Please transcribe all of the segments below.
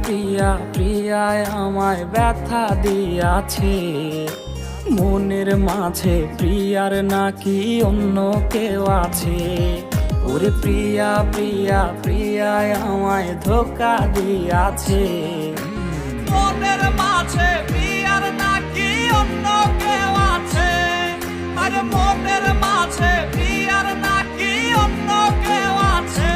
প্রিয়া প্রিয়ায় আমায় ব্যথা দিয়াছে, মনের মাঝে প্রিয়ার নাকি অন্য কেউ আছে। ওরে প্রিয়া প্রিয়া প্রিয়ায় আমায় ধোঁকা দিয়াছে, মনের মাঝে প্রিয়ার নাকি অন্য কেউ আছে। আরে মনের মাঝে প্রিয়ার নাকি অন্য কেউ আছে।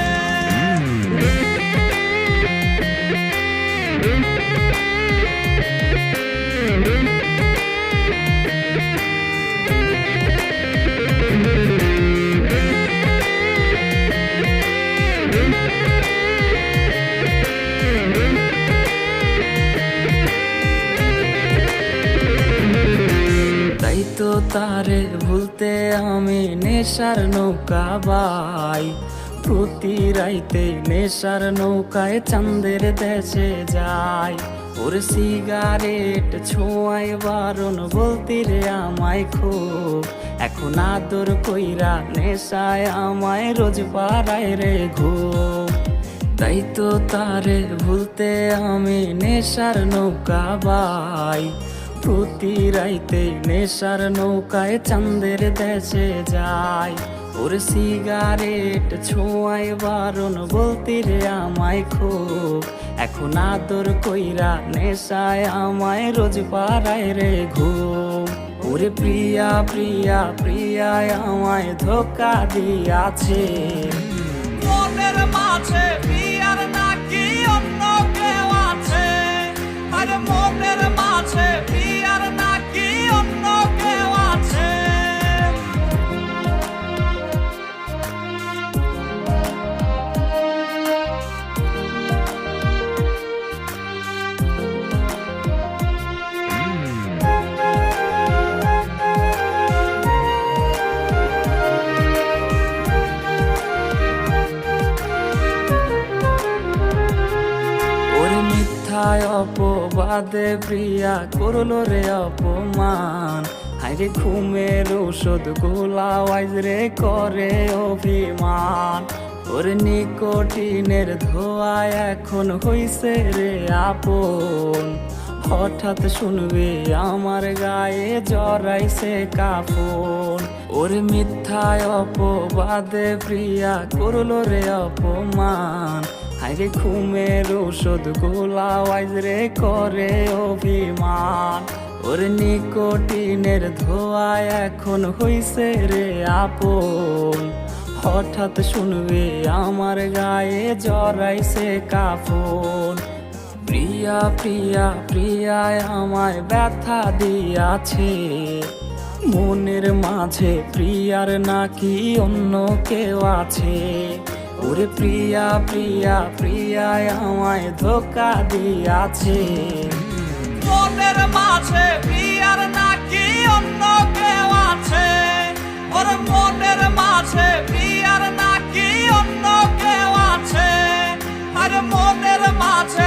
তাই তো তারে ভুলতে আমি নেশার নৌকা বাই, প্রতি রাইতে নেশার নৌকায় চাঁদের দেশে যাই। ওর সিগারেট ছোঁয়ায় বারণ বলতি রে আমায় খুব, এখন আদর কইরা নেশায় আমায় রোজ পাড়ায় রে ঘুম। তাই তো তারে ভুলতে আমি নেশার নৌকা বাই, প্রতি রাইতে নেশার নৌকায় চাঁদের দেশে যাই। ওর সিগারেট ছোঁয়ায় বারণ বলতি রে আমায় খুব, এখন আদর কইরা নেশায় আমায় রোজ পাড়ায় রে ঘুম। ওরে প্রিয়া প্রিয়া প্রিয়ায় আমায় ধোঁকা দিয়াছে, মনের মাঝে প্রিয়ার নাকি অন্য কেউ আছে। আরে মনের মাঝে প্রিয়ার নাকি অন্য কেউ আছে। অপবাদে প্রিয়া করলো রে অপমান, হাইরে ঘুমের ঔষধ গোলাওয়াইজ রে করে অভিমান। ওর নিকোটিনের ধোঁয়ায় এখন হইছে রে আপন, হঠাৎ শুনবে আমার গায়ে জড়াইছে কাফন। ওর মিথ্যায় অপবাদে প্রিয়া করলো রে অপমান, হাইরে ঘুমের ঔষধ গোলাওয়াইজ রে করে অভিমান। ওর নিকোটিনের ধোঁয়ায় এখন হইছে রে আপন, হঠাৎ শুনবে আমার গায়ে জড়াইছে কাফন। প্রিয়া প্রিয়া প্রিয়ায় আমায় ব্যথা দিয়াছে, মনের মাঝে প্রিয়ার নাকি অন্য কেউ আছে। ওরে প্রিয়া প্রিয়া প্রিয়ায় আমায় ধোঁকা দিয়াছে, মনের মাঝে প্রিয়ার নাকি অন্য কেউ আছে। ওর মনের মাঝে প্রিয়ার নাকি অন্য কেউ আছে। আরে মনের মাঝে